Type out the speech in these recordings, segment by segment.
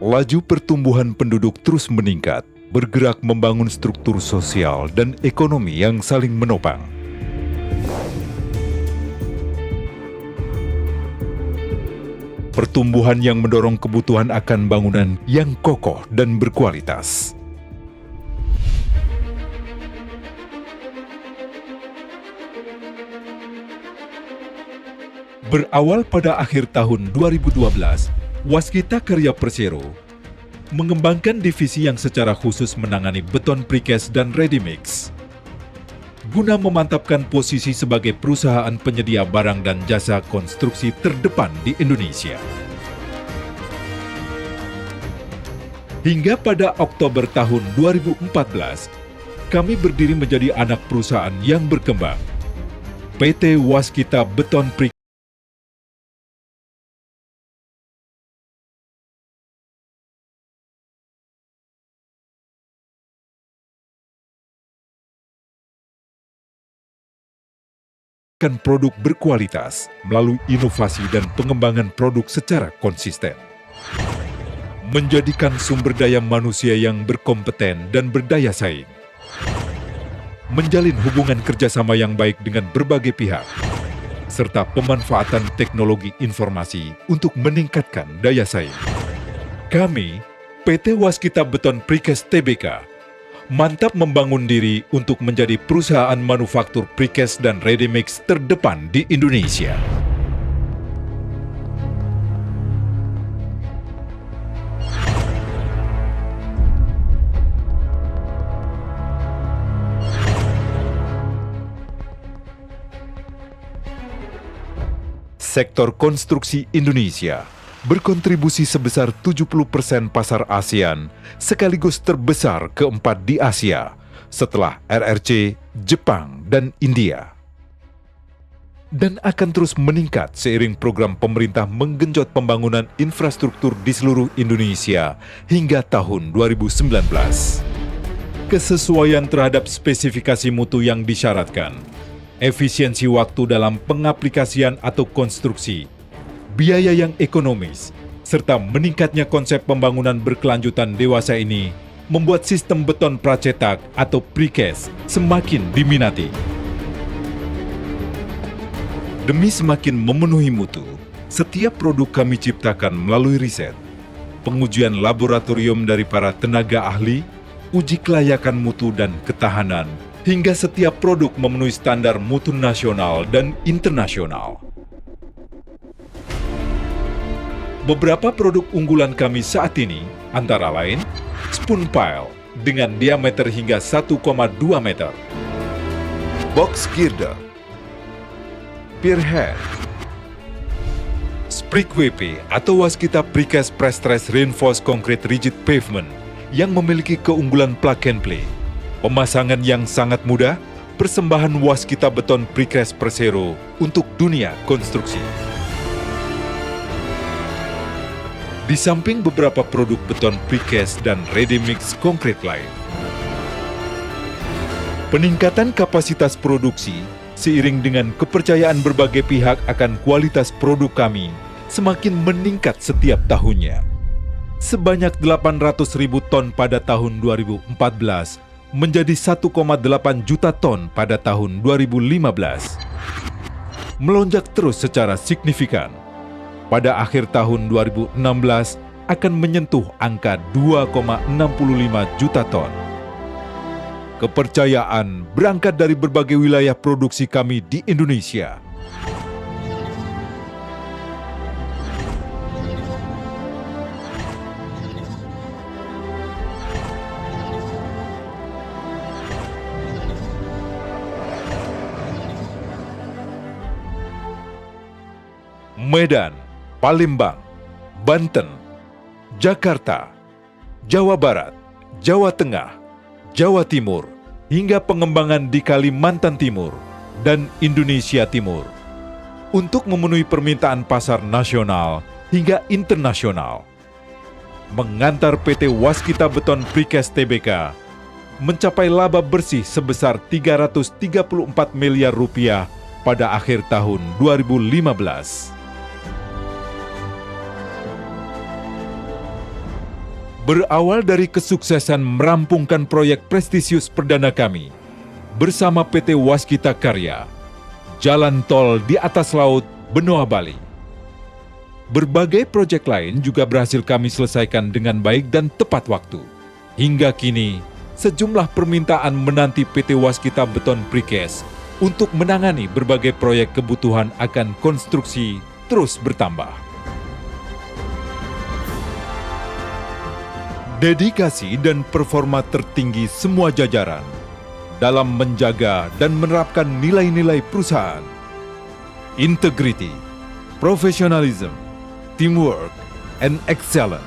Laju pertumbuhan penduduk terus meningkat, bergerak membangun struktur sosial dan ekonomi yang saling menopang. Pertumbuhan yang mendorong kebutuhan akan bangunan yang kokoh dan berkualitas. Berawal pada akhir tahun 2012, Waskita Karya Persero mengembangkan divisi yang secara khusus menangani beton precast dan ready mix, guna memantapkan posisi sebagai perusahaan penyedia barang dan jasa konstruksi terdepan di Indonesia. Hingga pada Oktober tahun 2014, kami berdiri menjadi anak perusahaan yang berkembang, PT Waskita Beton Precast. Produk berkualitas melalui inovasi dan pengembangan produk secara konsisten. Menjadikan sumber daya manusia yang berkompeten dan berdaya saing. Menjalin hubungan kerjasama yang baik dengan berbagai pihak, serta pemanfaatan teknologi informasi untuk meningkatkan daya saing. Kami, PT Waskita Beton Precast Tbk, mantap membangun diri untuk menjadi perusahaan manufaktur precast dan ready mix terdepan di Indonesia. Sektor konstruksi Indonesia berkontribusi sebesar 70% pasar ASEAN, sekaligus terbesar keempat di Asia, setelah RRC, Jepang, dan India. Dan akan terus meningkat seiring program pemerintah menggenjot pembangunan infrastruktur di seluruh Indonesia hingga tahun 2019. Kesesuaian terhadap spesifikasi mutu yang disyaratkan, efisiensi waktu dalam pengaplikasian atau konstruksi, biaya yang ekonomis, serta meningkatnya konsep pembangunan berkelanjutan dewasa ini membuat sistem beton pracetak atau precast semakin diminati. Demi semakin memenuhi mutu, setiap produk kami ciptakan melalui riset, pengujian laboratorium dari para tenaga ahli, uji kelayakan mutu dan ketahanan, hingga setiap produk memenuhi standar mutu nasional dan internasional. Beberapa produk unggulan kami saat ini antara lain spoon pile dengan diameter hingga 1,2 meter, box girder, pier head, sprig WP atau Waskita Precast Pre-Stress Reinforced Concrete Rigid Pavement yang memiliki keunggulan plug and play, pemasangan yang sangat mudah, persembahan Waskita Beton Precast Persero untuk dunia konstruksi. Di samping beberapa produk beton precast dan ready mix konkret lain. Peningkatan kapasitas produksi seiring dengan kepercayaan berbagai pihak akan kualitas produk kami semakin meningkat setiap tahunnya. Sebanyak 800.000 ton pada tahun 2014 menjadi 1,8 juta ton pada tahun 2015. Melonjak terus secara signifikan. Pada akhir tahun 2016 akan menyentuh angka 2,65 juta ton. Kepercayaan berangkat dari berbagai wilayah produksi kami di Indonesia. Medan, Palembang, Banten, Jakarta, Jawa Barat, Jawa Tengah, Jawa Timur, hingga pengembangan di Kalimantan Timur dan Indonesia Timur untuk memenuhi permintaan pasar nasional hingga internasional. Mengantar PT Waskita Beton Precast Tbk mencapai laba bersih sebesar 334 miliar rupiah pada akhir tahun 2015. Berawal dari kesuksesan merampungkan proyek prestisius perdana kami bersama PT Waskita Karya, Jalan Tol di Atas Laut Benoa Bali. Berbagai proyek lain juga berhasil kami selesaikan dengan baik dan tepat waktu. Hingga kini, sejumlah permintaan menanti PT Waskita Beton Precast untuk menangani berbagai proyek kebutuhan akan konstruksi terus bertambah. Dedikasi dan performa tertinggi semua jajaran dalam menjaga dan menerapkan nilai-nilai perusahaan. Integrity, professionalism, teamwork, and excellence,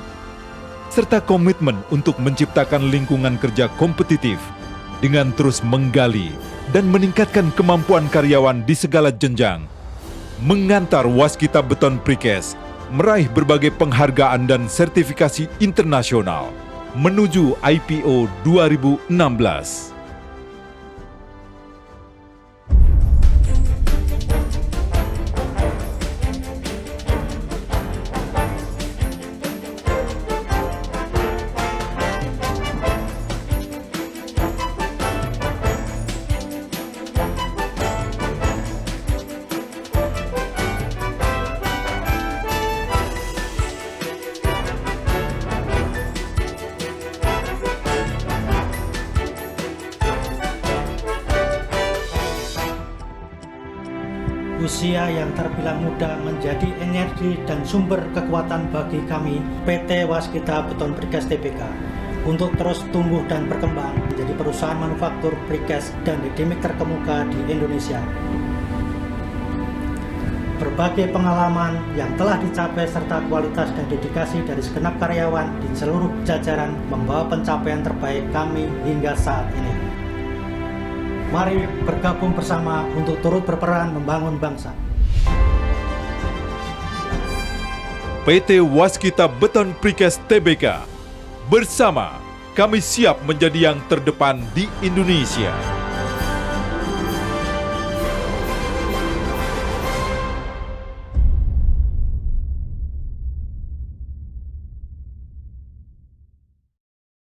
serta komitmen untuk menciptakan lingkungan kerja kompetitif dengan terus menggali dan meningkatkan kemampuan karyawan di segala jenjang, mengantar Waskita Beton Precast meraih berbagai penghargaan dan sertifikasi internasional menuju IPO 2016. Usia yang terbilang muda menjadi energi dan sumber kekuatan bagi kami PT Waskita Beton Precast Tbk untuk terus tumbuh dan berkembang menjadi perusahaan manufaktur precast dan dedemik terkemuka di Indonesia. Berbagai pengalaman yang telah dicapai serta kualitas dan dedikasi dari segenap karyawan di seluruh jajaran membawa pencapaian terbaik kami hingga saat ini. Mari bergabung bersama untuk turut berperan membangun bangsa. PT Waskita Beton Precast Tbk, bersama kami siap menjadi yang terdepan di Indonesia.